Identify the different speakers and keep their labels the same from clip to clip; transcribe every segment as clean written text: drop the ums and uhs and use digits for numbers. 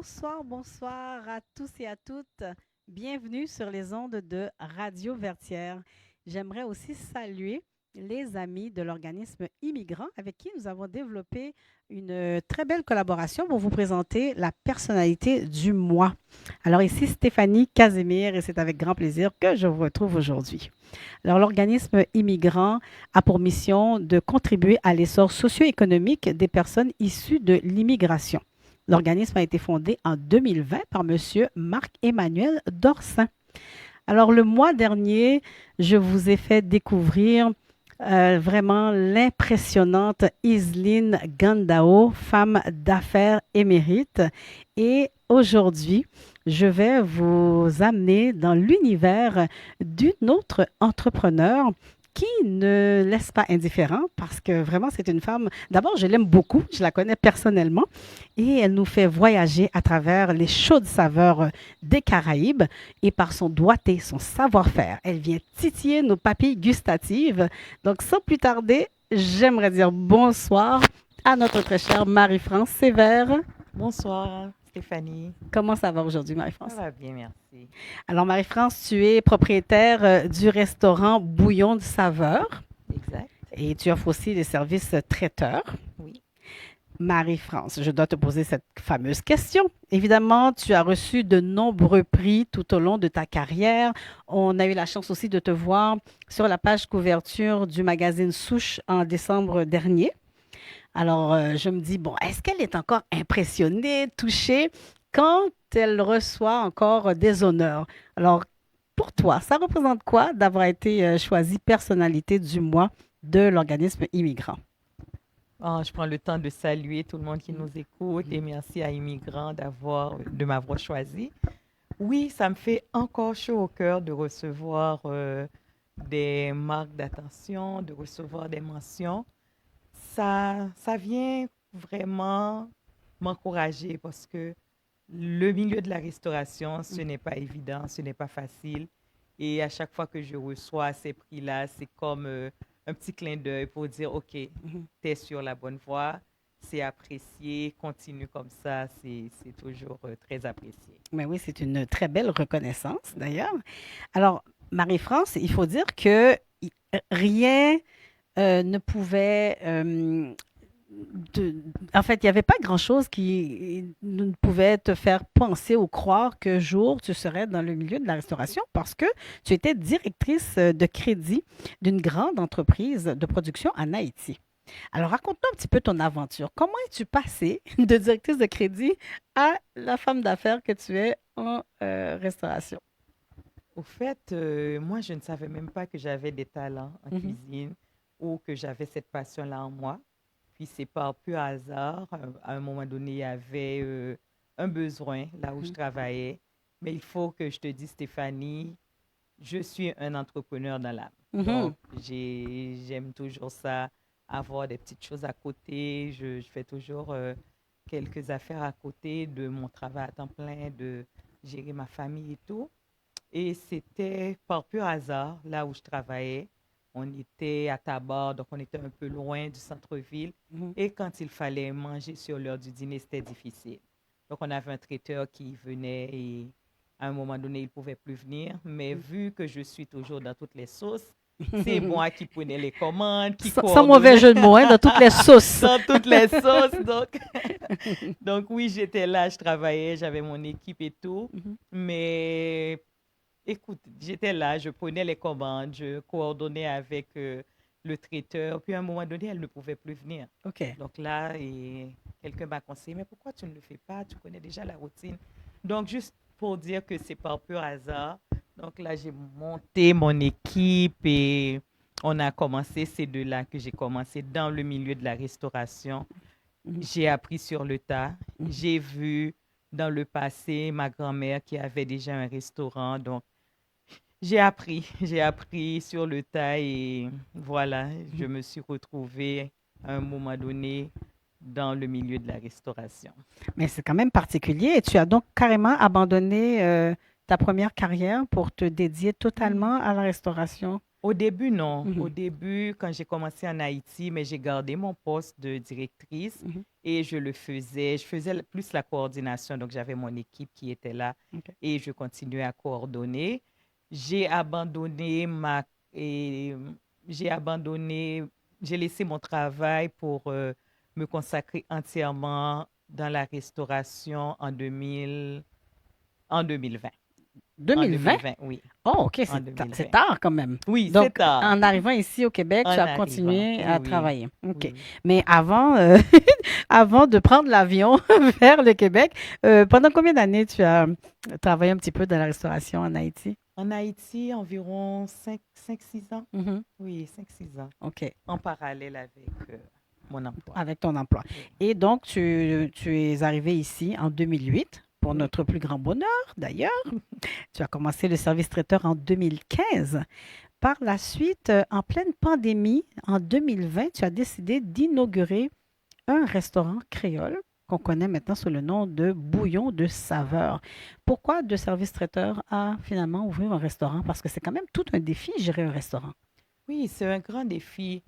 Speaker 1: Bonsoir, bonsoir à tous et à toutes. Bienvenue sur les ondes de Radio Vertière. J'aimerais aussi saluer les amis de l'organisme Immigrant avec qui nous avons développé une très belle collaboration pour vous présenter la personnalité du mois. Alors ici Stéphanie Casimir et c'est avec grand plaisir que je vous retrouve aujourd'hui. Alors l'organisme Immigrant a pour mission de contribuer à l'essor socio-économique des personnes issues de l'immigration. L'organisme a été fondé en 2020 par Monsieur Marc-Emmanuel Dorsin. Alors, le mois dernier, je vous ai fait découvrir vraiment l'impressionnante Iseline Gandao, femme d'affaires émérite. Et aujourd'hui, je vais vous amener dans l'univers d'une autre entrepreneur qui ne laisse pas indifférent parce que vraiment, c'est une femme. D'abord, je l'aime beaucoup, je la connais personnellement et elle nous fait voyager à travers les chaudes saveurs des Caraïbes et par son doigté, son savoir-faire, elle vient titiller nos papilles gustatives. Donc, sans plus tarder, j'aimerais dire bonsoir à notre très chère Marie-France Sévère.
Speaker 2: Bonsoir, Stéphanie.
Speaker 1: Comment ça va aujourd'hui,
Speaker 2: Ça
Speaker 1: Marie-France?
Speaker 2: va bien, merci.
Speaker 1: Alors, Marie-France, tu es propriétaire du restaurant Bouillon de Saveur
Speaker 2: Exact.
Speaker 1: et tu offres aussi des services traiteurs.
Speaker 2: Oui.
Speaker 1: Marie-France, je dois te poser cette fameuse question. Évidemment, tu as reçu de nombreux prix tout au long de ta carrière. On a eu la chance aussi de te voir sur la page couverture du magazine Souche en décembre dernier. Alors, je me dis, bon, est-ce qu'elle est encore impressionnée, touchée quand elle reçoit encore des honneurs? Alors, pour toi, ça représente quoi d'avoir été choisie personnalité du mois de l'organisme Immigrant?
Speaker 2: Je prends le temps de saluer tout le monde qui nous écoute et merci à Immigrants de m'avoir choisi. Oui, ça me fait encore chaud au cœur de recevoir des marques d'attention, de recevoir des mentions. Ça vient vraiment m'encourager parce que le milieu de la restauration, ce n'est pas évident, ce n'est pas facile. Et à chaque fois que je reçois ces prix-là, c'est comme un petit clin d'œil pour dire, OK, tu
Speaker 1: Mhm.
Speaker 2: es sur la bonne voie, c'est apprécié, continue comme ça, c'est toujours très apprécié.
Speaker 1: Mais oui, c'est une très belle reconnaissance d'ailleurs. Alors, Marie-France, il faut dire que rien ne pouvait... de- en fait, il n'y avait pas grand-chose qui ne pouvait te faire penser ou croire qu'un jour tu serais dans le milieu de la restauration parce que tu étais directrice de crédit d'une grande entreprise de production en Haïti. Alors, raconte-nous un petit peu ton aventure. Comment es-tu passée de directrice de crédit à la femme d'affaires que tu es en restauration?
Speaker 2: Au fait, moi, je ne savais même pas que j'avais des talents en
Speaker 1: Mhm,
Speaker 2: cuisine ou que j'avais cette passion-là en moi. Puis c'est par pur hasard, à un moment donné, il y avait un besoin là où je
Speaker 1: mhm,
Speaker 2: travaillais. Mais il faut que je te dise, Stéphanie, je suis un entrepreneur dans l'âme.
Speaker 1: mhm.
Speaker 2: Donc, j'aime toujours ça, avoir des petites choses à côté. Je fais toujours quelques affaires à côté de mon travail à temps plein, de gérer ma famille et tout. Et c'était par pur hasard, là où je travaillais. On était à Tabar, donc on était un peu loin du centre-ville.
Speaker 1: Mhm.
Speaker 2: Et quand il fallait manger sur l'heure du dîner, c'était difficile. Donc on avait un traiteur qui venait et à un moment donné, il ne pouvait plus venir. Mais vu que je suis toujours dans toutes les sauces, c'est moi qui prenais les commandes, qui
Speaker 1: Sans mauvais
Speaker 2: coordonnais
Speaker 1: jeu de mots, hein, dans toutes les sauces.
Speaker 2: dans toutes les sauces. Donc oui, j'étais là, je travaillais, j'avais mon équipe et tout.
Speaker 1: Mhm.
Speaker 2: Mais écoute, j'étais là, je prenais les commandes, je coordonnais avec le traiteur. Puis à un moment donné, elle ne pouvait plus venir.
Speaker 1: OK.
Speaker 2: Donc là, quelqu'un m'a conseillé, mais pourquoi tu ne le fais pas? Tu connais déjà la routine. Donc juste pour dire que c'est par pur hasard. Donc là, j'ai monté mon équipe et on a commencé, c'est de là que j'ai commencé dans le milieu de la restauration.
Speaker 1: Mhm.
Speaker 2: J'ai appris sur le tas.
Speaker 1: Mhm.
Speaker 2: J'ai vu dans le passé ma grand-mère qui avait déjà un restaurant. Donc, j'ai appris sur le tas et voilà, je
Speaker 1: Mhm.
Speaker 2: me suis retrouvée à un moment donné dans le milieu de la restauration.
Speaker 1: Mais c'est quand même particulier. Et tu as donc carrément abandonné ta première carrière pour te dédier
Speaker 2: Oui,
Speaker 1: totalement à la restauration.
Speaker 2: Au début, non. Au
Speaker 1: Mhm,
Speaker 2: début, quand j'ai commencé en Haïti, mais j'ai gardé mon poste de directrice
Speaker 1: mhm.
Speaker 2: et je le faisais. Je faisais plus la coordination, donc j'avais mon équipe qui était là
Speaker 1: OK.
Speaker 2: et je continuais à coordonner. J'ai abandonné ma et j'ai abandonné, j'ai laissé mon travail pour me consacrer entièrement dans la restauration en 2020. En
Speaker 1: 2020?
Speaker 2: 2020, oui,
Speaker 1: Oh, OK,
Speaker 2: en
Speaker 1: c'est
Speaker 2: 2020.
Speaker 1: tard quand même.
Speaker 2: Oui, c'est
Speaker 1: Donc,
Speaker 2: tard.
Speaker 1: en arrivant ici au Québec, tu
Speaker 2: En
Speaker 1: as
Speaker 2: arrivant,
Speaker 1: continué
Speaker 2: oui,
Speaker 1: à
Speaker 2: oui,
Speaker 1: travailler. OK.
Speaker 2: oui.
Speaker 1: Mais avant, avant de prendre l'avion vers le Québec, pendant combien d'années tu as travaillé un petit peu dans la restauration en Haïti?
Speaker 2: En Haïti, environ 5-6 ans.
Speaker 1: Mhm.
Speaker 2: Oui, 5-6 ans.
Speaker 1: OK,
Speaker 2: En parallèle avec mon emploi.
Speaker 1: avec ton emploi.
Speaker 2: Oui.
Speaker 1: Et donc, tu es arrivé ici en 2008, pour
Speaker 2: Oui.
Speaker 1: notre plus grand bonheur d'ailleurs. Tu as commencé le service traiteur en 2015. Par la suite, en pleine pandémie, en 2020, tu as décidé d'inaugurer un restaurant créole qu'on connaît maintenant sous le nom de Bouillon de Saveur. Pourquoi de service traiteur a finalement ouvert un restaurant? Parce que c'est quand même tout un défi, gérer un restaurant.
Speaker 2: Oui, c'est un grand défi.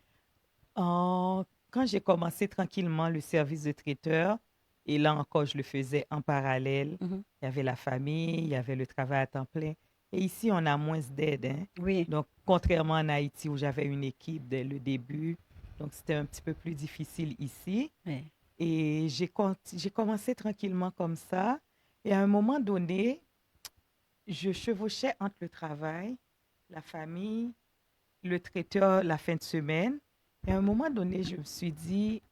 Speaker 2: Quand j'ai commencé tranquillement le service de traiteur, et là encore, je le faisais en parallèle,
Speaker 1: Mhm.
Speaker 2: il y avait la famille, il y avait le travail à temps plein. Et ici, on a moins d'aide, hein.
Speaker 1: Oui,
Speaker 2: Donc, contrairement en Haïti où j'avais une équipe dès le début, donc c'était un petit peu plus difficile ici.
Speaker 1: oui.
Speaker 2: Et j'ai commencé tranquillement comme ça. Et à un moment donné, je chevauchais entre le travail, la famille, le traiteur la fin de semaine. Et à un moment donné, je me suis dit,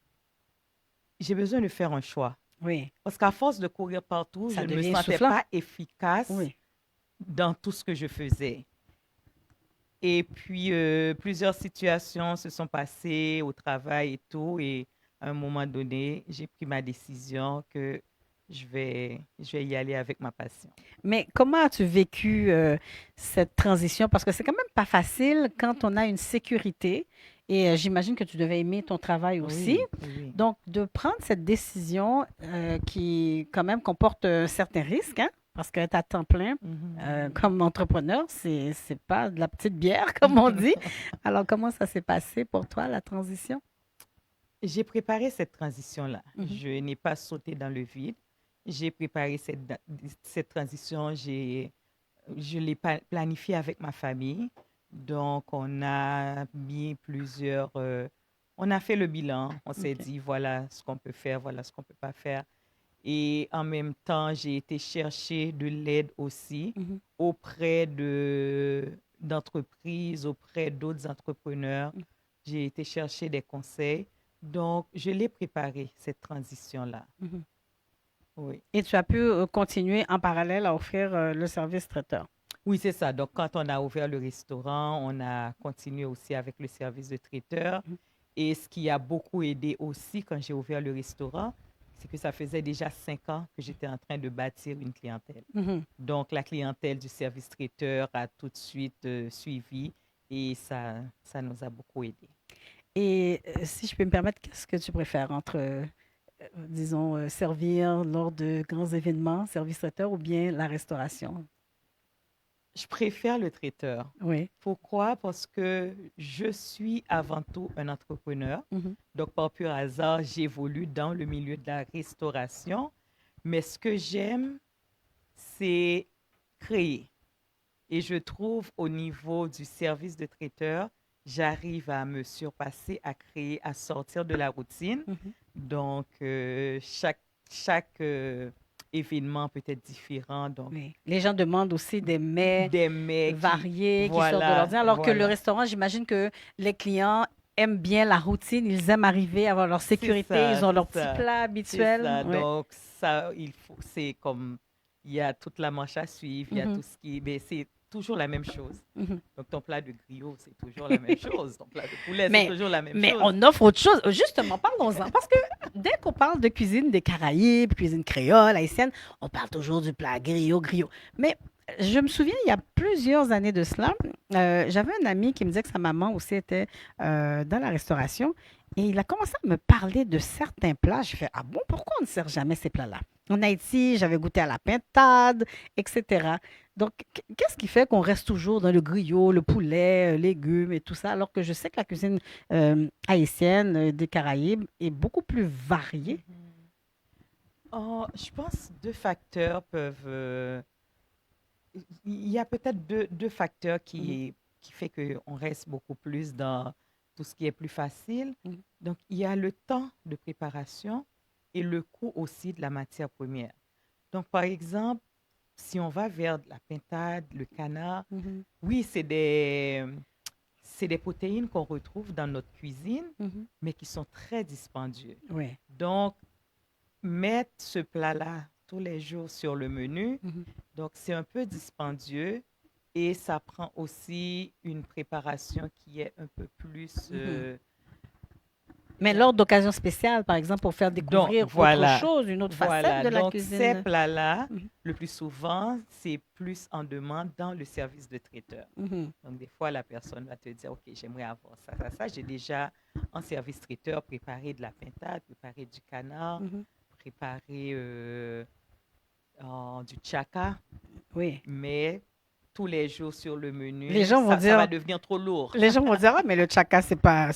Speaker 2: j'ai besoin de faire un choix.
Speaker 1: Oui,
Speaker 2: Parce qu'à force de courir partout, je
Speaker 1: ça
Speaker 2: ne me
Speaker 1: devient
Speaker 2: sentais
Speaker 1: essoufflant.
Speaker 2: pas efficace
Speaker 1: Oui.
Speaker 2: dans tout ce que je faisais. Et puis, plusieurs situations se sont passées au travail et tout. Et à un moment donné, j'ai pris ma décision que je vais y aller avec ma passion.
Speaker 1: Mais comment as-tu vécu cette transition? Parce que c'est quand même pas facile quand on a une sécurité et j'imagine que tu devais aimer ton travail aussi.
Speaker 2: Oui, oui.
Speaker 1: Donc, de prendre cette décision qui, quand même, comporte un certain risque, hein, parce que tu à temps plein
Speaker 2: Mhm.
Speaker 1: comme entrepreneur, c'est pas de la petite bière, comme on dit. Alors, comment ça s'est passé pour toi, la transition?
Speaker 2: J'ai préparé cette transition-là.
Speaker 1: Mhm.
Speaker 2: Je n'ai pas sauté dans le vide. J'ai préparé cette transition. Je l'ai planifiée avec ma famille. Donc, on a mis on a fait le bilan. On s'est
Speaker 1: OK.
Speaker 2: dit, voilà ce qu'on peut faire, voilà ce qu'on ne peut pas faire. Et en même temps, j'ai été chercher de l'aide aussi
Speaker 1: Mhm.
Speaker 2: auprès d'entreprises, auprès d'autres entrepreneurs. J'ai été chercher des conseils. Donc, je l'ai préparé, cette transition-là.
Speaker 1: Mhm.
Speaker 2: Oui.
Speaker 1: Et tu as pu continuer en parallèle à offrir le service traiteur.
Speaker 2: Oui, c'est ça. Donc, quand on a ouvert le restaurant, on a continué aussi avec le service de traiteur.
Speaker 1: Mhm.
Speaker 2: Et ce qui a beaucoup aidé aussi quand j'ai ouvert le restaurant, c'est que ça faisait déjà 5 ans que j'étais en train de bâtir une clientèle.
Speaker 1: Mhm.
Speaker 2: Donc, la clientèle du service traiteur a tout de suite suivi et ça nous a beaucoup aidé.
Speaker 1: Et si je peux me permettre, qu'est-ce que tu préfères entre, disons, servir lors de grands événements, service traiteur ou bien la restauration?
Speaker 2: Je préfère le traiteur.
Speaker 1: Oui.
Speaker 2: Pourquoi? Parce que je suis avant tout un entrepreneur.
Speaker 1: Mhm.
Speaker 2: Donc, par pur hasard, j'évolue dans le milieu de la restauration. Mais ce que j'aime, c'est créer. Et je trouve au niveau du service de traiteur, j'arrive à me surpasser, à créer, à sortir de la routine.
Speaker 1: Mhm.
Speaker 2: Donc, chaque événement peut être différent. Donc,
Speaker 1: Oui. Les gens demandent aussi des mets
Speaker 2: des mets qui,
Speaker 1: variés qui sortent de
Speaker 2: voilà,
Speaker 1: l'ordinaire, alors que le
Speaker 2: voilà.
Speaker 1: restaurant, j'imagine que les clients aiment bien la routine, ils aiment arriver, avoir leur
Speaker 2: C'est
Speaker 1: sécurité, ils
Speaker 2: ça,
Speaker 1: ont
Speaker 2: c'est
Speaker 1: leurs petits
Speaker 2: ça,
Speaker 1: plats
Speaker 2: c'est
Speaker 1: habituels.
Speaker 2: ça.
Speaker 1: Oui.
Speaker 2: Donc, ça, c'est comme, il y a toute la manche à suivre, il y a
Speaker 1: Mhm.
Speaker 2: tout ce qui, mais c'est toujours la même chose.
Speaker 1: Mhm.
Speaker 2: Donc, ton plat de griot, c'est toujours la même chose. Ton plat de poulet, c'est
Speaker 1: Mais,
Speaker 2: toujours la même
Speaker 1: mais
Speaker 2: chose.
Speaker 1: on offre autre chose. Justement, parlons-en. Parce que dès qu'on parle de cuisine des Caraïbes, cuisine créole, haïtienne, on parle toujours du plat griot, griot. Mais je me souviens, il y a plusieurs années de cela, j'avais un ami qui me disait que sa maman aussi était dans la restauration et il a commencé à me parler de certains plats. Je fais, ah bon, pourquoi on ne sert jamais ces plats-là? En Haïti, j'avais goûté à la pintade, etc. Donc, qu'est-ce qui fait qu'on reste toujours dans le griot, le poulet, légumes et tout ça, alors que je sais que la cuisine haïtienne des Caraïbes est beaucoup plus variée?
Speaker 2: Mhm. Oh, je pense deux facteurs peuvent. Il y a peut-être deux facteurs
Speaker 1: Mhm,
Speaker 2: qui fait qu'on reste beaucoup plus dans tout ce qui est plus facile.
Speaker 1: mhm,
Speaker 2: Donc, il y a le temps de préparation et le coût aussi de la matière première. Donc, par exemple, si on va vers la pintade, le canard,
Speaker 1: mhm,
Speaker 2: oui, c'est des protéines qu'on retrouve dans notre cuisine,
Speaker 1: mhm.
Speaker 2: mais qui sont très dispendieux.
Speaker 1: Oui.
Speaker 2: Donc, mettre ce plat-là tous les jours sur le menu,
Speaker 1: Mhm,
Speaker 2: donc c'est un peu dispendieux et ça prend aussi une préparation qui est un peu plus...
Speaker 1: mhm. Mais lors d'occasions spéciales, par exemple, pour faire
Speaker 2: Donc,
Speaker 1: découvrir autre
Speaker 2: voilà.
Speaker 1: chose, une autre facette
Speaker 2: Voilà.
Speaker 1: de la
Speaker 2: Donc, ces
Speaker 1: cuisine.
Speaker 2: plats-là,
Speaker 1: Mhm,
Speaker 2: le plus souvent, c'est plus en demande dans le service de traiteur.
Speaker 1: mhm,
Speaker 2: Donc, des fois, la personne va te dire, OK, j'aimerais avoir ça, ça, ça. J'ai déjà, en service traiteur, préparé de la pintade, préparé du canard,
Speaker 1: mhm.
Speaker 2: préparé du tchaka,
Speaker 1: Oui.
Speaker 2: mais tous les jours sur le
Speaker 1: Les
Speaker 2: menu,
Speaker 1: gens vont
Speaker 2: ça va
Speaker 1: dire,
Speaker 2: devenir trop lourd.
Speaker 1: Les gens vont dire, ah, mais le tchaka, c'est pas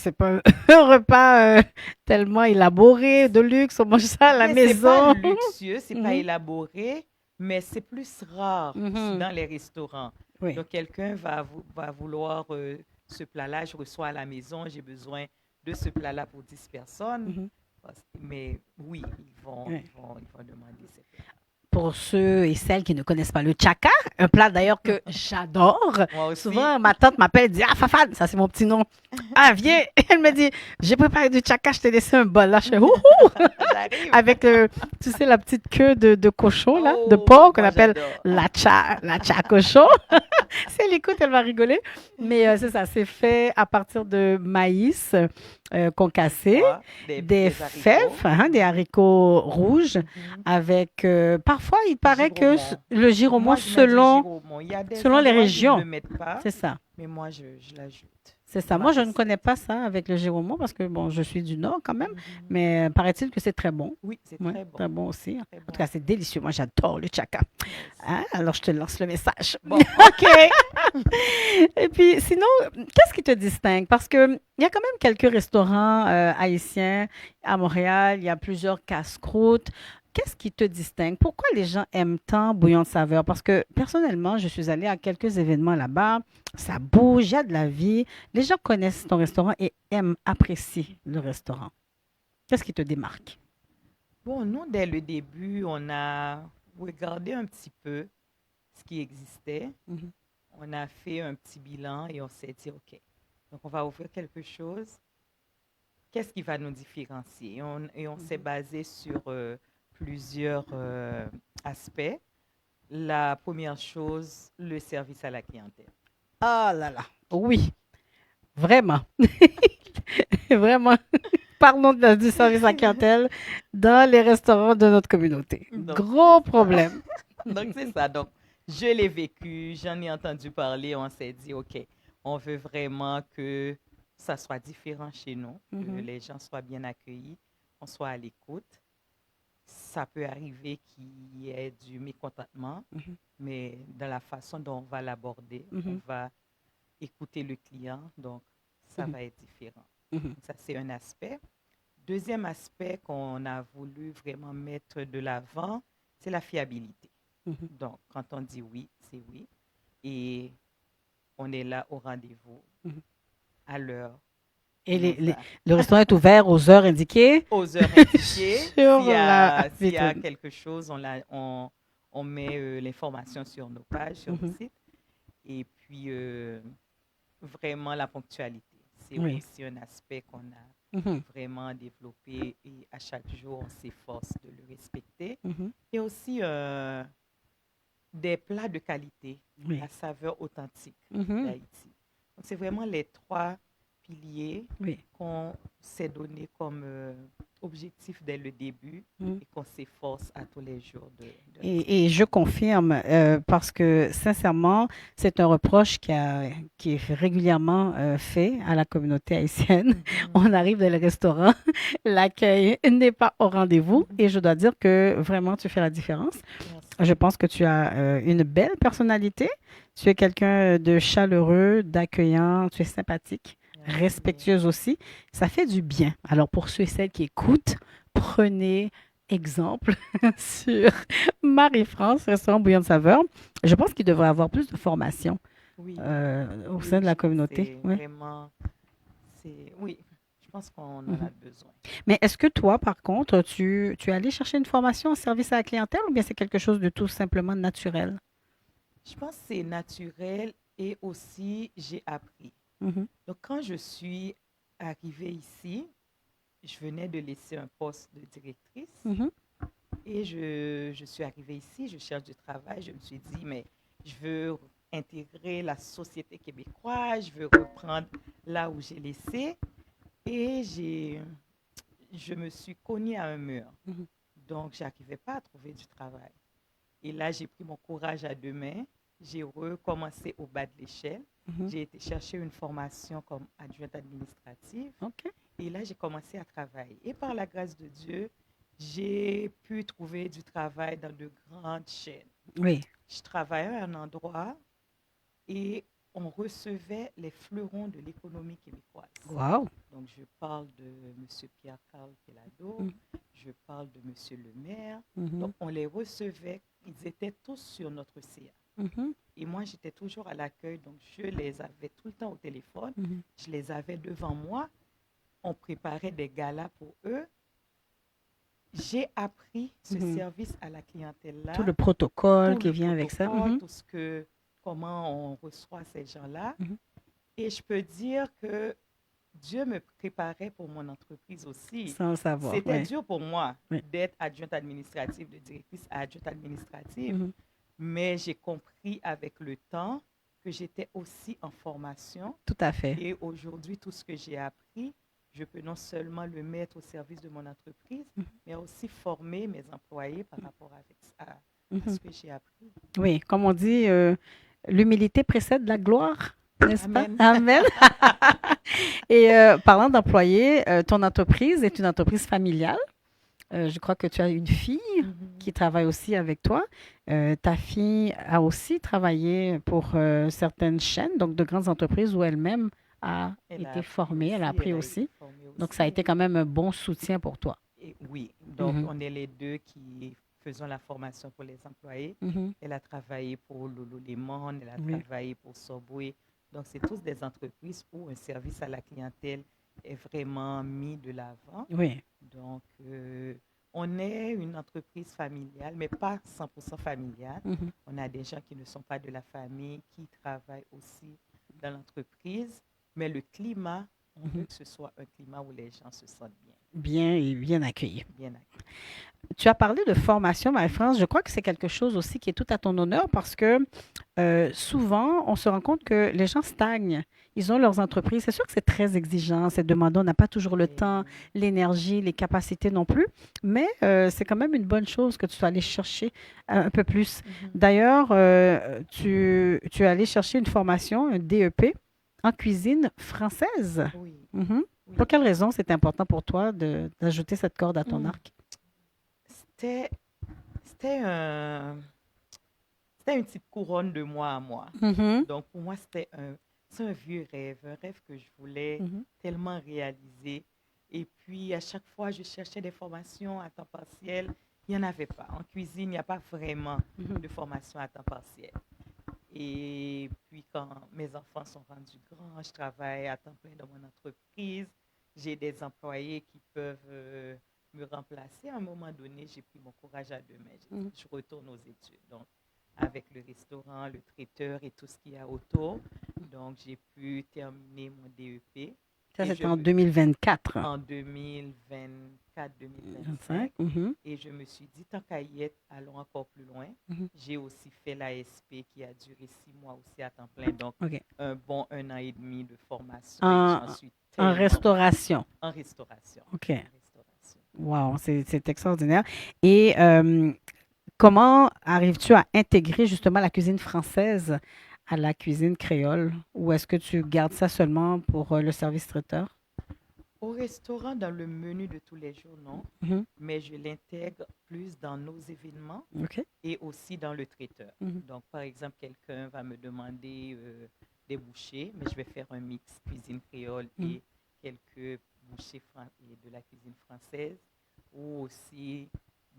Speaker 1: un repas tellement élaboré, de luxe, on mange ça à la
Speaker 2: Bien, c'est pas
Speaker 1: maison.
Speaker 2: luxueux, c'est pas
Speaker 1: Mhm,
Speaker 2: élaboré, mais c'est plus rare
Speaker 1: mhm.
Speaker 2: dans les restaurants.
Speaker 1: Oui,
Speaker 2: Donc, quelqu'un va vouloir ce plat-là, je reçois à la maison, j'ai besoin de ce plat-là pour 10 personnes.
Speaker 1: mhm,
Speaker 2: Mais oui,
Speaker 1: oui.
Speaker 2: ils vont demander ces plats.
Speaker 1: Pour ceux et celles qui ne connaissent pas le tchaka, un plat d'ailleurs que j'adore.
Speaker 2: Moi aussi,
Speaker 1: Souvent, ma tante m'appelle et dit, ah, Fafane, ça c'est mon petit nom. Ah, viens. Elle me dit, j'ai préparé du tchaka, je t'ai laissé un bol là. Je fais, ouh,
Speaker 2: j'arrive.
Speaker 1: avec, tu sais, la petite queue de cochon là, de
Speaker 2: Oh,
Speaker 1: porc qu'on
Speaker 2: moi
Speaker 1: appelle
Speaker 2: j'adore.
Speaker 1: la cha cochon. Si elle écoute, elle va rigoler. Mais c'est ça, c'est fait à partir de maïs
Speaker 2: Du
Speaker 1: concassé,
Speaker 2: pois,
Speaker 1: des
Speaker 2: des
Speaker 1: fèves,
Speaker 2: haricots,
Speaker 1: hein, des haricots rouges,
Speaker 2: mhm,
Speaker 1: avec parfois il paraît que
Speaker 2: giromont.
Speaker 1: le giromont
Speaker 2: Moi, je mets du
Speaker 1: selon,
Speaker 2: giromont. Il y a des
Speaker 1: selon les
Speaker 2: endroits, ils ne le
Speaker 1: régions.
Speaker 2: mettent pas,
Speaker 1: C'est ça.
Speaker 2: mais moi, je l'ajoute
Speaker 1: C'est
Speaker 2: dans
Speaker 1: ça.
Speaker 2: ma
Speaker 1: Moi, je ne connais
Speaker 2: recette.
Speaker 1: pas ça avec le giromont parce que, bon, je suis du Nord quand même,
Speaker 2: Mhm.
Speaker 1: mais paraît-il que c'est très bon.
Speaker 2: Oui, c'est
Speaker 1: Oui,
Speaker 2: très bon.
Speaker 1: très bon aussi.
Speaker 2: Très
Speaker 1: En tout
Speaker 2: bon.
Speaker 1: cas, c'est délicieux. Moi, j'adore le tchaka.
Speaker 2: Moi aussi.
Speaker 1: Hein? Alors, je te lance le message.
Speaker 2: Bon, OK.
Speaker 1: Et puis, sinon, qu'est-ce qui te distingue? Parce que il y a quand même quelques restaurants haïtiens à Montréal. Il y a plusieurs casse-croûtes. Qu'est-ce qui te distingue? Pourquoi les gens aiment tant Bouillon de saveur? Parce que personnellement, je suis allée à quelques événements là-bas. Ça bouge, il y a de la vie. Les gens connaissent ton restaurant et aiment, apprécient le restaurant. Qu'est-ce qui te démarque?
Speaker 2: Bon, nous, dès le début, on a regardé un petit peu ce qui existait.
Speaker 1: Mhm,
Speaker 2: On a fait un petit bilan et on s'est dit, OK, donc on va ouvrir quelque chose. Qu'est-ce qui va nous différencier? Et on s'est
Speaker 1: mhm.
Speaker 2: basé sur plusieurs aspects. La première chose, le service à la clientèle.
Speaker 1: Ah là là, oui, vraiment, vraiment. Parlons du service à clientèle dans les restaurants de notre communauté.
Speaker 2: Donc, c'est
Speaker 1: Gros
Speaker 2: ça.
Speaker 1: problème.
Speaker 2: Donc, c'est ça. Donc, je l'ai vécu, j'en ai entendu parler, on s'est dit, OK, on veut vraiment que ça soit différent chez nous, que
Speaker 1: Mhm,
Speaker 2: les gens soient bien accueillis, qu'on soit à l'écoute. Ça peut arriver qu'il y ait du mécontentement,
Speaker 1: mhm,
Speaker 2: mais dans la façon dont on va l'aborder, on
Speaker 1: mhm,
Speaker 2: va écouter le client, donc ça
Speaker 1: mhm,
Speaker 2: va être différent.
Speaker 1: mhm,
Speaker 2: Ça, c'est un aspect. Deuxième aspect qu'on a voulu vraiment mettre de l'avant, c'est la fiabilité.
Speaker 1: mhm,
Speaker 2: Donc, quand on dit oui, c'est oui. Et on est là au rendez-vous,
Speaker 1: mhm.
Speaker 2: à l'heure.
Speaker 1: Et
Speaker 2: On nous a
Speaker 1: le restaurant est ouvert aux heures indiquées
Speaker 2: aux heures indiquées.
Speaker 1: sur la
Speaker 2: S'il y a
Speaker 1: vitrine.
Speaker 2: quelque chose, on met l'information sur nos pages, sur le
Speaker 1: Mhm,
Speaker 2: site. Et puis, vraiment, la ponctualité. C'est
Speaker 1: oui.
Speaker 2: aussi un aspect qu'on a
Speaker 1: Mhm,
Speaker 2: vraiment développé et à chaque jour, on s'efforce de le respecter.
Speaker 1: mhm,
Speaker 2: Et aussi des plats de qualité
Speaker 1: oui.
Speaker 2: à saveur authentique
Speaker 1: Mhm,
Speaker 2: d'Haïti. Donc, c'est vraiment les trois piliers
Speaker 1: oui.
Speaker 2: qu'on s'est donné comme objectif dès le début
Speaker 1: Mm.
Speaker 2: et qu'on s'efforce à tous les jours de
Speaker 1: Et
Speaker 2: l'atteindre.
Speaker 1: je confirme, parce que sincèrement, c'est un reproche qui est régulièrement fait à la communauté haïtienne.
Speaker 2: Mhm.
Speaker 1: On arrive dans le restaurant, l'accueil n'est pas au rendez-vous
Speaker 2: Mhm.
Speaker 1: et je dois dire que vraiment, tu fais la différence. Je
Speaker 2: Merci.
Speaker 1: pense que tu as une belle personnalité. Tu es quelqu'un de chaleureux, d'accueillant, tu es sympathique,
Speaker 2: Merci.
Speaker 1: respectueuse aussi. Ça fait du bien. Alors, pour ceux et celles qui écoutent, prenez exemple sur Marie-France, restaurant Bouillon de Saveur. Je pense qu'il devrait avoir plus de formation
Speaker 2: Oui,
Speaker 1: au sein
Speaker 2: oui,
Speaker 1: de
Speaker 2: je
Speaker 1: la
Speaker 2: pense que
Speaker 1: communauté.
Speaker 2: c'est
Speaker 1: Oui.
Speaker 2: vraiment, oui, je pense qu'on en
Speaker 1: Mhm.
Speaker 2: a besoin.
Speaker 1: Mais est-ce que toi, par contre, tu es allé chercher une formation en service à la clientèle ou bien c'est quelque chose de tout simplement naturel?
Speaker 2: Je pense que c'est naturel et aussi j'ai appris.
Speaker 1: Mhm,
Speaker 2: Donc, quand je suis arrivée ici, je venais de laisser un poste de directrice
Speaker 1: mhm,
Speaker 2: et je suis arrivée ici, je cherche du travail. Je me suis dit, mais je veux intégrer la société québécoise, je veux reprendre là où j'ai laissé et je me suis cognée à un mur.
Speaker 1: mhm,
Speaker 2: Donc, je n'arrivais pas à trouver du travail. Et là, j'ai pris mon courage à deux mains. J'ai recommencé au bas de l'échelle.
Speaker 1: mhm.
Speaker 2: J'ai été chercher une formation comme adjointe administrative.
Speaker 1: OK.
Speaker 2: Et là, j'ai commencé à travailler. Et par la grâce de Dieu, j'ai pu trouver du travail dans de grandes chaînes.
Speaker 1: Oui.
Speaker 2: Je travaillais à un endroit et on recevait les fleurons de l'économie québécoise.
Speaker 1: Wow.
Speaker 2: Donc, je parle de M. Pierre-Carl Pelado,
Speaker 1: Mhm,
Speaker 2: je parle de M. le maire.
Speaker 1: mhm,
Speaker 2: Donc, on les recevait, ils étaient tous sur notre CA.
Speaker 1: mhm,
Speaker 2: Et moi, j'étais toujours à l'accueil, donc je les avais tout le temps au téléphone.
Speaker 1: mhm,
Speaker 2: Je les avais devant moi. On préparait des galas pour eux. J'ai appris ce
Speaker 1: mhm.
Speaker 2: service à la
Speaker 1: Tout
Speaker 2: clientèle-là,
Speaker 1: le protocole
Speaker 2: tout
Speaker 1: qui
Speaker 2: le
Speaker 1: vient avec ça.
Speaker 2: protocole,
Speaker 1: Mhm,
Speaker 2: comment on reçoit ces gens-là.
Speaker 1: mhm.
Speaker 2: Et je peux dire que Dieu me préparait pour mon entreprise aussi.
Speaker 1: Sans le savoir.
Speaker 2: C'était
Speaker 1: Oui.
Speaker 2: dur pour moi
Speaker 1: Oui.
Speaker 2: d'être adjointe administrative, de directrice à adjointe administrative,
Speaker 1: Mhm.
Speaker 2: mais j'ai compris avec le temps que j'étais aussi en formation.
Speaker 1: Tout à fait.
Speaker 2: Et aujourd'hui, tout ce que j'ai appris, je peux non seulement le mettre au service de mon entreprise,
Speaker 1: Mhm,
Speaker 2: mais aussi former mes employés par rapport à
Speaker 1: mhm.
Speaker 2: ce que j'ai appris.
Speaker 1: Oui, comme on dit, l'humilité précède la gloire, n'est-ce pas?
Speaker 2: Amen.
Speaker 1: Amen. Et parlant d'employés, ton entreprise est une entreprise familiale. Je crois que tu as une fille
Speaker 2: Mhm.
Speaker 1: qui travaille aussi avec toi. Ta fille a aussi travaillé pour certaines chaînes, donc de grandes entreprises où elle-même a
Speaker 2: Elle a
Speaker 1: été
Speaker 2: appris
Speaker 1: formée, elle a
Speaker 2: aussi,
Speaker 1: appris
Speaker 2: elle a été
Speaker 1: aussi.
Speaker 2: formée
Speaker 1: Donc, ça a
Speaker 2: aussi.
Speaker 1: été quand même un bon soutien pour toi.
Speaker 2: Et oui, donc
Speaker 1: Mhm,
Speaker 2: on est les deux qui faisons la formation pour les employés.
Speaker 1: mhm.
Speaker 2: Elle a travaillé pour Lululemon, elle a
Speaker 1: Oui,
Speaker 2: travaillé pour Subway. Donc, c'est tous des entreprises où un service à la clientèle est vraiment mis de l'avant.
Speaker 1: oui.
Speaker 2: Donc, on est une entreprise familiale, mais pas 100% familiale.
Speaker 1: Mhm,
Speaker 2: On a des gens qui ne sont pas de la famille, qui travaillent aussi dans l'entreprise. Mais le climat, on
Speaker 1: mhm.
Speaker 2: veut que ce soit un climat où les gens se sentent bien,
Speaker 1: Bien et bien accueilli.
Speaker 2: bien accueillis.
Speaker 1: Tu as parlé de formation, Marie-France. Je crois que c'est quelque chose aussi qui est tout à ton honneur parce que souvent, on se rend compte que les gens stagnent. Ils ont leurs entreprises. C'est sûr que c'est très exigeant, c'est demandant. On n'a pas toujours le temps,
Speaker 2: Et,
Speaker 1: l'énergie, les capacités non plus. Mais c'est quand même une bonne chose que tu sois allé chercher un peu plus.
Speaker 2: mhm.
Speaker 1: D'ailleurs, tu es allé chercher une formation, un DEP en cuisine française.
Speaker 2: Oui,
Speaker 1: Mhm. Pour
Speaker 2: oui.
Speaker 1: quelle raison c'est important pour toi d'ajouter cette corde à ton
Speaker 2: Mm.
Speaker 1: arc?
Speaker 2: C'était, c'était c'était une petite couronne de moi à moi.
Speaker 1: Mhm.
Speaker 2: Donc, pour moi, c'est un vieux rêve, un rêve que je voulais
Speaker 1: Mhm.
Speaker 2: tellement réaliser. Et puis, à chaque fois, je cherchais des formations à temps partiel. Il n'y en avait pas. En cuisine, il n'y a pas vraiment
Speaker 1: Mhm.
Speaker 2: de formation à temps partiel. Et puis, quand mes enfants sont rendus grands, je travaille à temps plein dans mon entreprise. J'ai des employés qui peuvent me remplacer. À un moment donné, j'ai pris mon courage à deux mains. J'ai
Speaker 1: Mhm.
Speaker 2: dit, je retourne aux études. Donc, avec le restaurant, le traiteur et tout ce qu'il y a autour. Donc, j'ai pu terminer mon DEP
Speaker 1: Ça,
Speaker 2: et je
Speaker 1: c'était en
Speaker 2: me,
Speaker 1: 2024.
Speaker 2: en 2024-2025.
Speaker 1: 25. Mhm.
Speaker 2: Et je me suis dit, tant qu'à y être, allons encore plus loin.
Speaker 1: Mhm.
Speaker 2: J'ai aussi fait l'ASP qui a duré 6 mois aussi à temps plein. Donc,
Speaker 1: OK.
Speaker 2: un bon 1 an et demi de formation et j'en
Speaker 1: En,
Speaker 2: suis
Speaker 1: en
Speaker 2: tellement
Speaker 1: restauration.
Speaker 2: en restauration.
Speaker 1: OK.
Speaker 2: En restauration.
Speaker 1: Wow, c'est extraordinaire. Et comment arrives-tu à intégrer justement la cuisine française à la cuisine créole? Ou est-ce que tu gardes ça seulement pour le service traiteur?
Speaker 2: Au restaurant, dans le menu de tous les jours, non,
Speaker 1: Mhm.
Speaker 2: mais je l'intègre plus dans nos événements
Speaker 1: OK.
Speaker 2: et aussi dans le traiteur.
Speaker 1: Mhm.
Speaker 2: Donc, par exemple, quelqu'un va me demander des bouchées, mais je vais faire un mix cuisine créole
Speaker 1: Mhm.
Speaker 2: et quelques bouchées et de la cuisine française. Ou aussi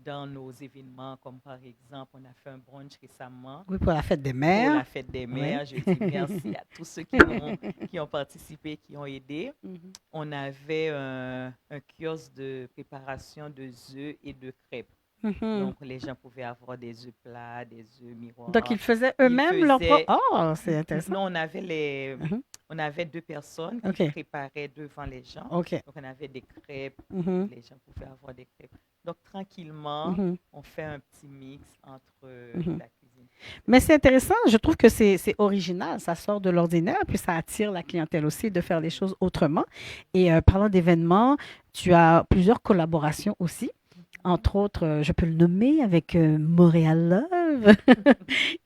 Speaker 2: dans nos événements, comme par exemple, on a fait un brunch récemment
Speaker 1: Oui, pour la fête des
Speaker 2: pour
Speaker 1: mères.
Speaker 2: la fête des
Speaker 1: Oui.
Speaker 2: mères. Je dis merci à tous ceux qui ont participé, qui ont aidé.
Speaker 1: Mhm.
Speaker 2: On avait un kiosque de préparation de œufs et de crêpes.
Speaker 1: Mhm.
Speaker 2: Donc, les gens pouvaient avoir des œufs plats, des œufs
Speaker 1: Donc, ils
Speaker 2: miroirs.
Speaker 1: faisaient
Speaker 2: Ils
Speaker 1: eux-mêmes leur propre...
Speaker 2: faisaient...
Speaker 1: Oh, c'est intéressant.
Speaker 2: Non,
Speaker 1: Mhm.
Speaker 2: on avait deux personnes qui
Speaker 1: OK.
Speaker 2: préparaient devant les gens.
Speaker 1: OK.
Speaker 2: Donc, on avait des crêpes.
Speaker 1: Mhm.
Speaker 2: Les gens pouvaient avoir des crêpes. Donc, tranquillement,
Speaker 1: Mhm.
Speaker 2: on fait un petit mix entre
Speaker 1: Mhm.
Speaker 2: la cuisine
Speaker 1: Mais
Speaker 2: française.
Speaker 1: c'est intéressant, je trouve que c'est original, ça sort de l'ordinaire, puis ça attire la clientèle aussi de faire les choses autrement. Et parlant d'événements, tu as plusieurs collaborations aussi.
Speaker 2: Mhm.
Speaker 1: Entre autres, je peux le nommer avec Montréal Love,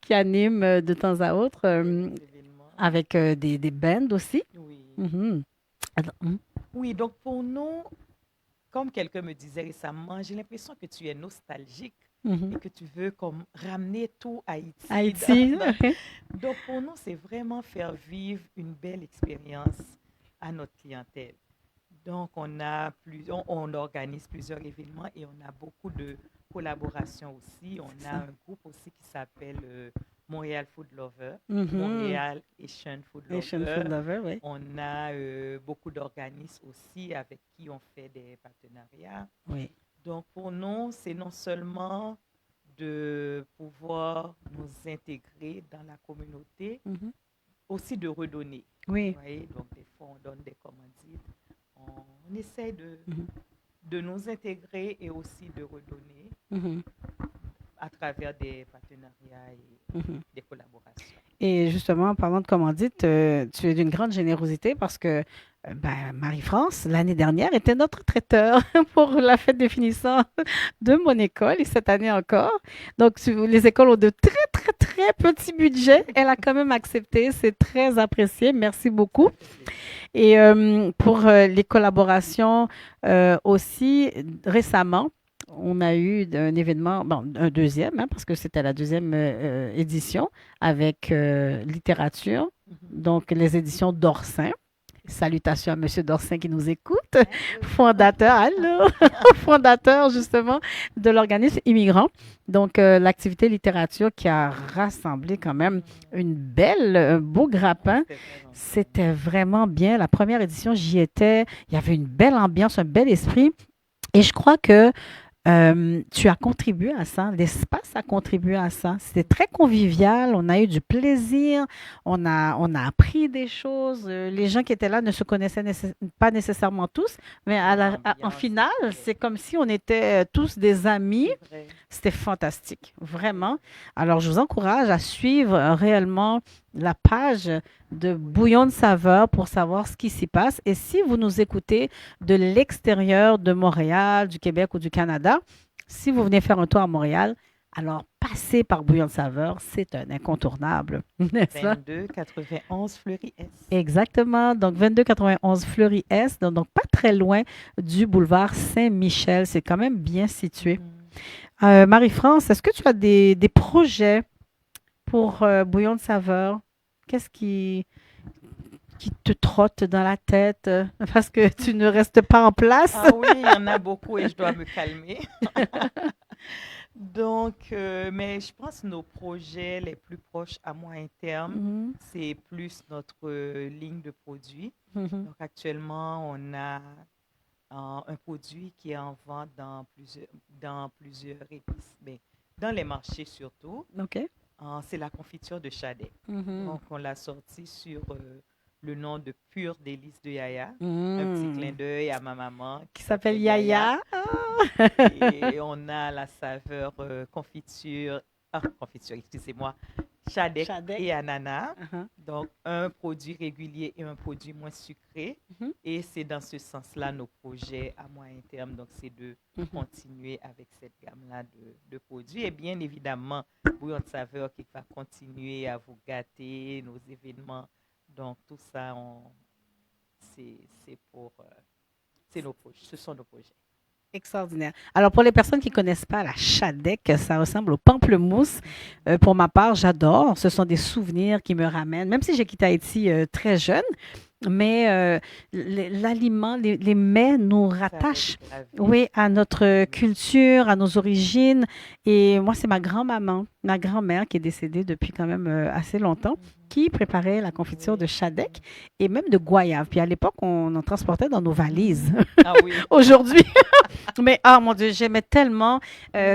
Speaker 1: qui anime de temps à autre,
Speaker 2: Quelques événements.
Speaker 1: avec des bands aussi.
Speaker 2: Oui.
Speaker 1: Mhm. Alors,
Speaker 2: Oui, donc pour nous, comme quelqu'un me disait récemment, j'ai l'impression que tu es nostalgique et
Speaker 1: mhm.
Speaker 2: que tu veux comme ramener tout Haïti.
Speaker 1: Haïti.
Speaker 2: Donc pour nous, c'est vraiment faire vivre une belle expérience à notre clientèle. Donc on organise plusieurs événements et on a beaucoup de collaborations aussi. On
Speaker 1: C'est
Speaker 2: a
Speaker 1: ça.
Speaker 2: un groupe aussi qui s'appelle Montréal Food Lover,
Speaker 1: Mhm.
Speaker 2: Montréal Asian Food
Speaker 1: Asian Food
Speaker 2: Lover.
Speaker 1: Lover, oui.
Speaker 2: On a beaucoup d'organismes aussi avec qui on fait des partenariats.
Speaker 1: Oui.
Speaker 2: Donc, pour nous, c'est non seulement de pouvoir nous intégrer dans la communauté,
Speaker 1: Mhm.
Speaker 2: aussi de redonner. Vous
Speaker 1: Oui.
Speaker 2: voyez, donc des fois, on donne des commandites. On essaie
Speaker 1: Mhm.
Speaker 2: de nous intégrer et aussi de redonner
Speaker 1: Mhm.
Speaker 2: à travers des partenariats et
Speaker 1: Mhm.
Speaker 2: des collaborations.
Speaker 1: Et justement, en parlant de commandite, tu es d'une grande générosité parce que ben, Marie-France, l'année dernière, était notre traiteur pour la fête des finissants de mon école et cette année encore. Donc, les écoles ont de très, très, très petits budgets. Elle a quand même accepté. C'est très apprécié. Merci beaucoup.
Speaker 2: Ça fait plaisir.
Speaker 1: Et pour les collaborations aussi, récemment, on a eu un événement, bon, un deuxième, hein, parce que c'était la deuxième édition avec littérature,
Speaker 2: Mhm.
Speaker 1: donc les éditions d'Orsin. Salutations à Monsieur Dorsin qui nous écoute,
Speaker 2: Allô.
Speaker 1: fondateur, allô, fondateur justement de l'organisme Immigrant. Donc l'activité littérature qui a rassemblé quand même une belle, un beau
Speaker 2: Ouais,
Speaker 1: grappin.
Speaker 2: c'était vraiment bien.
Speaker 1: C'était vraiment bien. La première édition, j'y étais. Il y avait une belle ambiance, un bel esprit. Et je crois que tu as contribué à ça, l'espace a contribué à ça. C'était très convivial, on a eu du plaisir, on a appris des choses. Les gens qui étaient là ne se connaissaient pas nécessairement tous, mais
Speaker 2: Mais
Speaker 1: en
Speaker 2: l'ambiance
Speaker 1: finale,
Speaker 2: était,
Speaker 1: c'est comme si on était tous des amis.
Speaker 2: c'est vrai,
Speaker 1: C'était fantastique,
Speaker 2: c'est
Speaker 1: vraiment.
Speaker 2: vrai.
Speaker 1: Alors, je vous encourage à suivre réellement la page de Bouillon de saveur pour savoir ce qui s'y passe. Et si vous nous écoutez de l'extérieur de Montréal, du Québec ou du Canada, si vous venez faire un tour à Montréal, alors passez par Bouillon de saveur, c'est un incontournable, n'est-ce pas?
Speaker 2: 22 91 Fleury S.
Speaker 1: Exactement. Donc, 2291 Fleury-Est, donc pas très loin du boulevard Saint-Michel. C'est quand même bien situé.
Speaker 2: Mhm.
Speaker 1: Marie-France, est-ce que tu as des projets pour Bouillon de saveur? Qu'est-ce qui te trotte dans la tête parce que tu ne restes pas en place?
Speaker 2: Ah oui, il y en a beaucoup et je dois me calmer. Donc, mais je pense que nos projets les plus proches à moyen terme,
Speaker 1: Mhm,
Speaker 2: c'est plus notre ligne de produits.
Speaker 1: mhm.
Speaker 2: Donc, actuellement, on a un produit qui est en vente dans plusieurs épices, mais dans les marchés surtout.
Speaker 1: OK.
Speaker 2: C'est la confiture de Chadet.
Speaker 1: Mhm.
Speaker 2: Donc, on l'a sorti sur le nom de Pure Délice de Yaya. Un petit clin
Speaker 1: Mm.
Speaker 2: d'œil à ma maman qui
Speaker 1: Qui s'appelle
Speaker 2: s'appelle Yaya.
Speaker 1: Yaya. Ah.
Speaker 2: Et on a la saveur confiture, confiture, excusez-moi, Shadek
Speaker 1: Shadek.
Speaker 2: et ananas.
Speaker 1: Uh-huh.
Speaker 2: Donc, un produit régulier et un produit moins sucré.
Speaker 1: Mhm.
Speaker 2: Et c'est dans ce sens-là nos projets à moyen terme. Donc, c'est de
Speaker 1: Mhm.
Speaker 2: continuer avec cette gamme-là de produits. Et bien évidemment, Bouillon de saveur qui va continuer à vous gâter, nos événements. Donc, tout ça, c'est pour... c'est nos projets. Ce sont nos projets.
Speaker 1: Extraordinaire. Alors, pour les personnes qui ne connaissent pas la Shadek, ça ressemble au pamplemousse. Pour ma part, j'adore. Ce sont des souvenirs qui me ramènent, même si j'ai quitté Haïti très jeune, mais l'aliment, les mets nous rattachent, oui, à notre culture, à nos origines. Et moi, c'est ma grand-maman, ma grand-mère qui est décédée depuis quand même assez longtemps, qui préparait la confiture de Shadek et même de goyave. Puis à l'époque, on en transportait dans nos valises.
Speaker 2: Ah oui.
Speaker 1: Aujourd'hui, mais ah mon Dieu, j'aimais tellement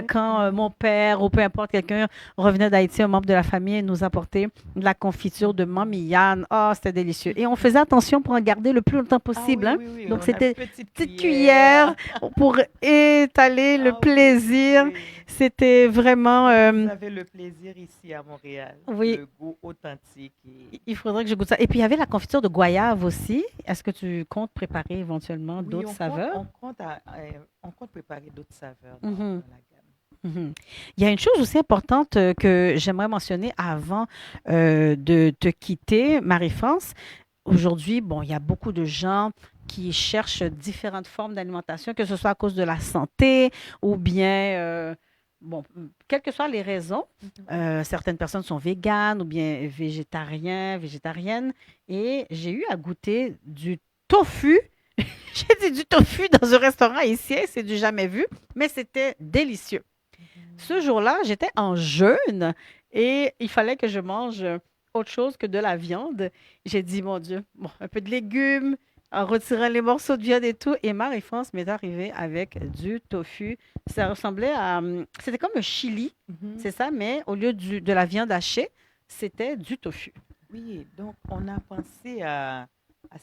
Speaker 1: quand mon père ou peu importe quelqu'un revenait d'Haïti, un membre de la famille, nous apportait de la confiture de Mamie Yann. Oh, c'était délicieux. Et on faisait attention pour en garder le plus longtemps possible.
Speaker 2: Ah
Speaker 1: Hein.
Speaker 2: oui, oui, oui.
Speaker 1: Donc
Speaker 2: On a
Speaker 1: c'était
Speaker 2: une
Speaker 1: petite cuillère pour étaler le
Speaker 2: Ah oui,
Speaker 1: plaisir.
Speaker 2: oui.
Speaker 1: C'était vraiment...
Speaker 2: Vous avez le plaisir ici à Montréal.
Speaker 1: oui.
Speaker 2: Le goût authentique.
Speaker 1: Il faudrait que je goûte ça. Et puis il y avait la confiture de goyave aussi. Est-ce que tu comptes préparer éventuellement
Speaker 2: Oui,
Speaker 1: d'autres saveurs?
Speaker 2: on compte préparer d'autres saveurs
Speaker 1: Mhm.
Speaker 2: dans la gamme.
Speaker 1: Mhm. Il y a une chose aussi importante que j'aimerais mentionner avant de te quitter, Marie-France. Aujourd'hui, bon, il y a beaucoup de gens qui cherchent différentes formes d'alimentation, que ce soit à cause de la santé ou bien, bon, quelles que soient les raisons. Certaines personnes sont véganes ou bien végétariennes. Et j'ai eu à goûter du tofu. J'ai dit du tofu dans un restaurant ici, c'est du jamais vu, mais c'était délicieux. Ce jour-là, j'étais en jeûne et il fallait que je mange autre chose que de la viande. J'ai dit, mon Dieu, bon, un peu de légumes, en retirant les morceaux de viande et tout. Et Marie-France m'est arrivée avec du tofu. Ça ressemblait à... C'était comme un chili, c'est ça, mais au lieu de la viande hachée, c'était du tofu.
Speaker 2: Oui, donc on a pensé à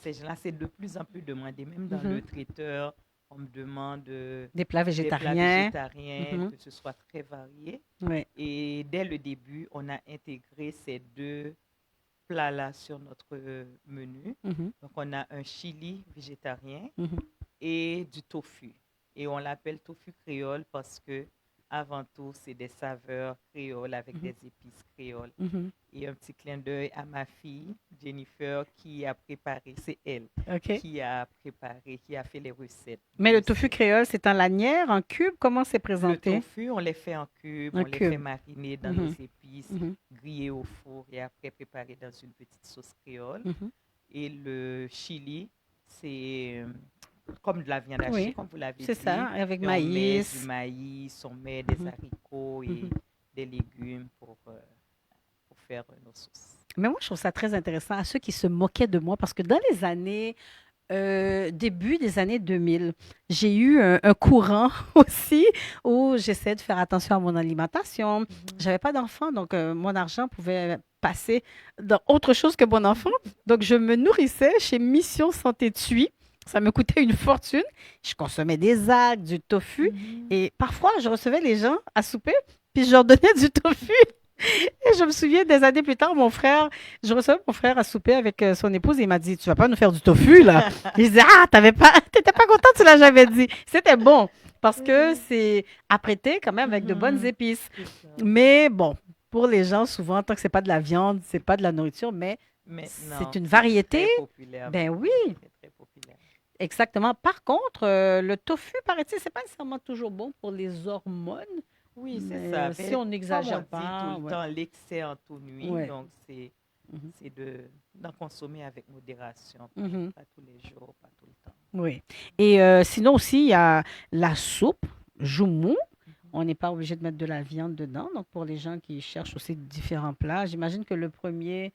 Speaker 2: ces gens-là. C'est de plus en plus demandé. Même dans le traiteur, on me demande
Speaker 1: Des plats
Speaker 2: des plats
Speaker 1: végétariens.
Speaker 2: végétariens, que ce soit très varié.
Speaker 1: Oui.
Speaker 2: Et dès le début, on a intégré ces deux plats-là sur notre menu. Donc, on a un chili végétarien et du tofu. Et on l'appelle tofu créole parce que, avant tout, c'est des saveurs créoles avec des épices créoles. Et un petit clin d'œil à ma fille, Jennifer, qui a préparé, c'est elle
Speaker 1: OK.
Speaker 2: qui a préparé, qui a fait les recettes.
Speaker 1: Mais le tofu créole, c'est en lanière, en cube? Comment c'est
Speaker 2: Le
Speaker 1: présenté?
Speaker 2: tofu, on les fait en cubes,
Speaker 1: En
Speaker 2: on les
Speaker 1: cube.
Speaker 2: fait mariner dans nos épices, grillés au four et après préparés dans une petite sauce créole. Et le chili, c'est comme de la viande hachée,
Speaker 1: Oui,
Speaker 2: comme vous l'avez dit.
Speaker 1: c'est ça, avec
Speaker 2: Et on met
Speaker 1: maïs.
Speaker 2: du maïs, on met des haricots et des légumes pour faire nos sauces.
Speaker 1: Mais moi, je trouve ça très intéressant à ceux qui se moquaient de moi parce que dans les années, début des années 2000, j'ai eu un courant aussi où j'essayais de faire attention à mon alimentation. J'avais pas d'enfant, donc mon argent pouvait passer dans autre chose que mon enfant. Donc, je me nourrissais chez Mission Santé Tui. Ça me coûtait une fortune. Je consommais des algues, du tofu. Et parfois, je recevais les gens à souper, puis je leur donnais du tofu. Et je me souviens, des années plus tard, je recevais mon frère à souper avec son épouse et il m'a dit, tu vas pas nous faire du tofu, là? Je disais, ah, t'étais pas content, tu l'as jamais dit. C'était bon, parce que c'est apprêté quand même avec de bonnes épices. Mais bon, pour les gens, souvent, tant que c'est pas de la viande, c'est pas de la nourriture, mais c'est une variété.
Speaker 2: Très populaire.
Speaker 1: Ben oui,
Speaker 2: Très populaire.
Speaker 1: exactement. Par contre, le tofu, paraît-il, c'est pas nécessairement toujours bon pour les hormones.
Speaker 2: Oui, c'est
Speaker 1: Mais
Speaker 2: ça.
Speaker 1: si on n'exagère
Speaker 2: Comme on dit
Speaker 1: pas,
Speaker 2: tout le temps, l'excès en tout nuit.
Speaker 1: Ouais.
Speaker 2: Donc, c'est d'en consommer avec modération.
Speaker 1: Mhm.
Speaker 2: Pas tous les jours, pas tout le temps.
Speaker 1: Oui. Et sinon aussi, il y a la soupe, joumou. On n'est pas obligé de mettre de la viande dedans. Donc, pour les gens qui cherchent aussi différents plats, j'imagine que le 1er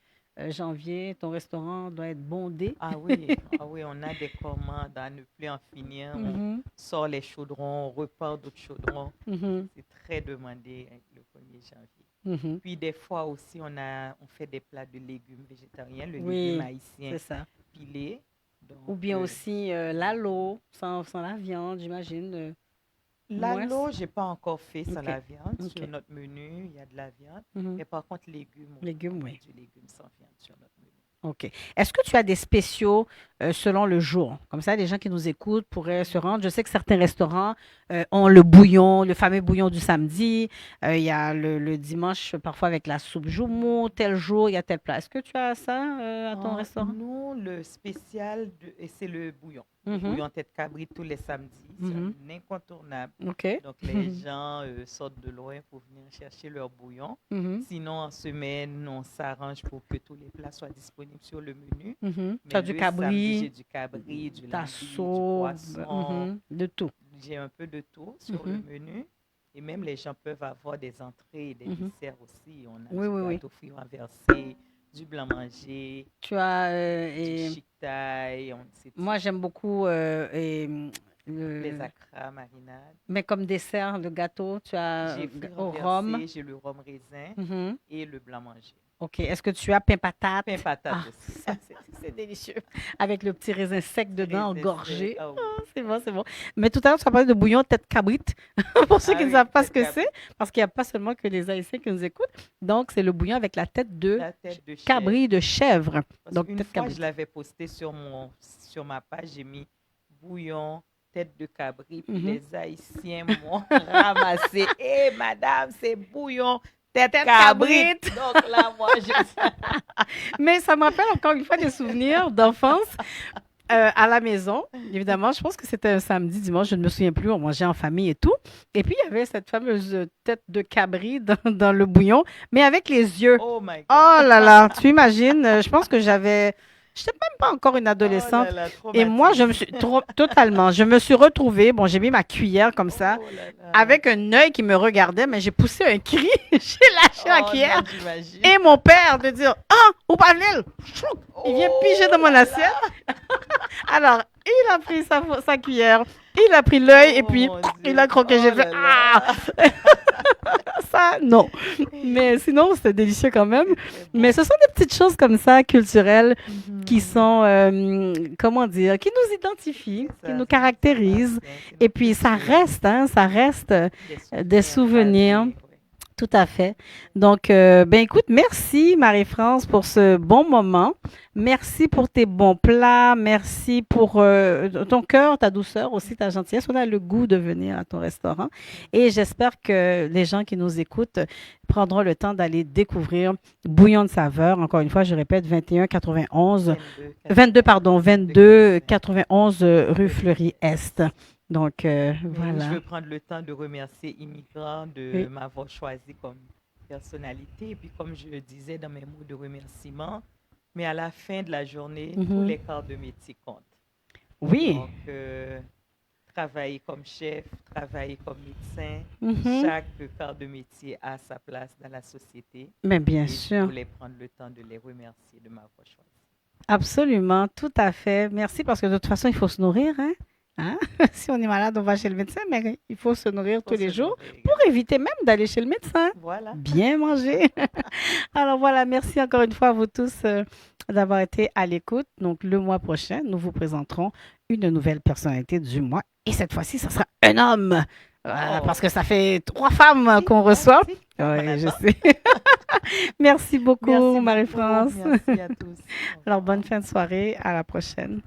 Speaker 1: janvier, ton restaurant doit être bondé.
Speaker 2: Ah oui, on a des commandes à ne plus en finir. On sort les chaudrons, on repart d'autres chaudrons. C'est très demandé le 1er janvier. Puis des fois aussi, on fait des plats de légumes végétariens, le légume haïtien
Speaker 1: c'est ça.
Speaker 2: pilé. Donc,
Speaker 1: Ou bien aussi l'alo, sans la viande, j'imagine. Moins.
Speaker 2: L'agneau, je n'ai pas encore fait sans
Speaker 1: OK.
Speaker 2: la viande.
Speaker 1: OK.
Speaker 2: Sur notre menu, il y a de la viande.
Speaker 1: Mhm.
Speaker 2: Mais par contre, légumes,
Speaker 1: Légumes,
Speaker 2: on met
Speaker 1: oui.
Speaker 2: du légume sans viande sur notre menu.
Speaker 1: OK. Est-ce que tu as des spéciaux selon le jour? Comme ça, les gens qui nous écoutent pourraient se rendre. Je sais que certains restaurants ont le bouillon, le fameux bouillon du samedi. Il y a le dimanche, parfois avec la soupe joumou. Tel jour, il y a tel plat. Est-ce que tu as ça à ton restaurant?
Speaker 2: Nous, le spécial, et c'est le bouillon. Le
Speaker 1: Mhm.
Speaker 2: bouillon tête cabri tous les samedis. C'est
Speaker 1: Mhm.
Speaker 2: un incontournable.
Speaker 1: OK.
Speaker 2: Donc, les gens sortent de loin pour venir chercher leur bouillon.
Speaker 1: Mhm.
Speaker 2: Sinon, en semaine, on s'arrange pour que tous les plats soient disponibles sur le menu.
Speaker 1: Mhm. Tu
Speaker 2: Mais
Speaker 1: as du
Speaker 2: le samedi, j'ai
Speaker 1: cabri,
Speaker 2: du cabri, du
Speaker 1: ta
Speaker 2: lambi, du
Speaker 1: soupe,
Speaker 2: poisson.
Speaker 1: de tout.
Speaker 2: J'ai un peu de tout sur
Speaker 1: Mhm.
Speaker 2: le menu. Et même les gens peuvent avoir des entrées et des
Speaker 1: Mhm.
Speaker 2: desserts aussi. On a
Speaker 1: Oui,
Speaker 2: du
Speaker 1: oui, oui.
Speaker 2: gâteau fruits renversé, du blanc manger,
Speaker 1: Tu as,
Speaker 2: du
Speaker 1: et
Speaker 2: chick-tail,
Speaker 1: moi, j'aime beaucoup
Speaker 2: les
Speaker 1: le,
Speaker 2: acras marinades.
Speaker 1: mais comme dessert, le gâteau, tu as
Speaker 2: J'ai fruits
Speaker 1: au rhum.
Speaker 2: renversés, j'ai le rhum raisin
Speaker 1: Mhm.
Speaker 2: et le blanc manger.
Speaker 1: OK. Est-ce que tu as pain patate?
Speaker 2: Pain patate
Speaker 1: Ah,
Speaker 2: aussi.
Speaker 1: ça, c'est délicieux. Avec le petit raisin sec dedans,
Speaker 2: Raisin sec.
Speaker 1: engorgé.
Speaker 2: Ah oui.
Speaker 1: Ah, c'est bon, c'est bon. Mais tout à l'heure, tu as parlé de bouillon tête cabrite. Pour ceux
Speaker 2: Ah
Speaker 1: qui ne
Speaker 2: oui,
Speaker 1: savent pas ce
Speaker 2: tête
Speaker 1: que c'est,
Speaker 2: cabri.
Speaker 1: parce qu'il n'y a pas seulement que les Haïtiens qui nous écoutent. Donc, c'est le bouillon avec la tête de
Speaker 2: La tête de chèvre.
Speaker 1: cabri de chèvre.
Speaker 2: Parce
Speaker 1: Donc,
Speaker 2: qu'une
Speaker 1: tête
Speaker 2: fois,
Speaker 1: cabrite.
Speaker 2: je l'avais posté sur ma page, j'ai mis bouillon, tête de cabri, puis
Speaker 1: Mhm.
Speaker 2: les Haïtiens m'ont ramassé. Hé, madame, c'est bouillon, tête
Speaker 1: Tête
Speaker 2: cabri.
Speaker 1: cabrite.
Speaker 2: Donc là, moi, je...
Speaker 1: Mais ça me rappelle encore une fois des souvenirs d'enfance à la maison. Évidemment, je pense que c'était un samedi, dimanche, je ne me souviens plus, on mangeait en famille et tout. Et puis, il y avait cette fameuse tête de cabri dans le bouillon, mais avec les yeux.
Speaker 2: Oh my God.
Speaker 1: Oh là là, tu imagines, je pense que je n'étais même pas encore une
Speaker 2: Oh
Speaker 1: adolescente.
Speaker 2: là là,
Speaker 1: Et moi, je me suis totalement, je me suis retrouvée, bon, j'ai mis ma cuillère comme ça,
Speaker 2: Oh là là.
Speaker 1: avec un œil qui me regardait, mais j'ai poussé un cri, j'ai lâché la
Speaker 2: Oh
Speaker 1: cuillère.
Speaker 2: non, j'imagine.
Speaker 1: Et mon père de dire, ah, au panel, il vient piger dans mon
Speaker 2: là
Speaker 1: assiette. Alors, il a pris sa cuillère, il a pris l'œil et
Speaker 2: Oh
Speaker 1: puis
Speaker 2: mon
Speaker 1: il
Speaker 2: Dieu.
Speaker 1: a croqué. J'ai
Speaker 2: Oh
Speaker 1: fait,
Speaker 2: là
Speaker 1: ah,
Speaker 2: là.
Speaker 1: ça, non. Mais sinon, c'était délicieux quand même.
Speaker 2: C'était bon.
Speaker 1: Mais ce sont des petites choses comme ça, culturelles, qui
Speaker 2: Mhm.
Speaker 1: sont, comment dire, qui nous identifient,
Speaker 2: C'est
Speaker 1: qui
Speaker 2: ça,
Speaker 1: nous
Speaker 2: c'est ça.
Speaker 1: caractérisent.
Speaker 2: C'est
Speaker 1: Et
Speaker 2: notre
Speaker 1: puis, ça
Speaker 2: culture.
Speaker 1: reste, hein, ça reste des souvenirs.
Speaker 2: gravés, ouais.
Speaker 1: Tout à fait. Donc, ben écoute, merci Marie-France pour ce bon moment. Merci pour tes bons plats. Merci pour ton cœur, ta douceur, aussi ta gentillesse. On a le goût de venir à ton restaurant. Et j'espère que les gens qui nous écoutent prendront le temps d'aller découvrir Bouillon de saveur. Encore une fois, je répète, 2191, 22, pardon, 22 91 rue Fleury-Est. Donc,
Speaker 2: Mais
Speaker 1: voilà.
Speaker 2: je veux prendre le temps de remercier Immigrant de
Speaker 1: Oui.
Speaker 2: m'avoir choisi comme personnalité. Et puis, comme je le disais dans mes mots de remerciement, mais à la fin de la journée, tous
Speaker 1: Mhm.
Speaker 2: les corps de métier comptent.
Speaker 1: Oui.
Speaker 2: Donc, travailler comme chef, travailler comme médecin,
Speaker 1: Mhm.
Speaker 2: chaque corps de métier a sa place dans la société.
Speaker 1: Mais bien
Speaker 2: Et je
Speaker 1: sûr.
Speaker 2: voulais prendre le temps de les remercier de m'avoir choisi.
Speaker 1: Absolument, tout à fait. Merci parce que de toute façon, il faut se nourrir, hein? Hein? Si on est malade, on va chez le médecin, mais il faut se nourrir
Speaker 2: Faut
Speaker 1: tous les
Speaker 2: se
Speaker 1: jours
Speaker 2: nourrir
Speaker 1: pour
Speaker 2: également.
Speaker 1: éviter même d'aller chez le médecin.
Speaker 2: Voilà.
Speaker 1: Bien manger. Alors voilà, merci encore une fois à vous tous d'avoir été à l'écoute. Donc le mois prochain, nous vous présenterons une nouvelle personnalité du mois. Et cette fois-ci, ce sera un homme.
Speaker 2: Oh.
Speaker 1: Parce que ça fait 3 femmes qu'on reçoit.
Speaker 2: Tic,
Speaker 1: Oui, je
Speaker 2: attend.
Speaker 1: sais. Merci beaucoup,
Speaker 2: Merci beaucoup.
Speaker 1: Marie-France.
Speaker 2: Merci à tous. Au
Speaker 1: Alors
Speaker 2: revoir.
Speaker 1: bonne fin de soirée. À la prochaine.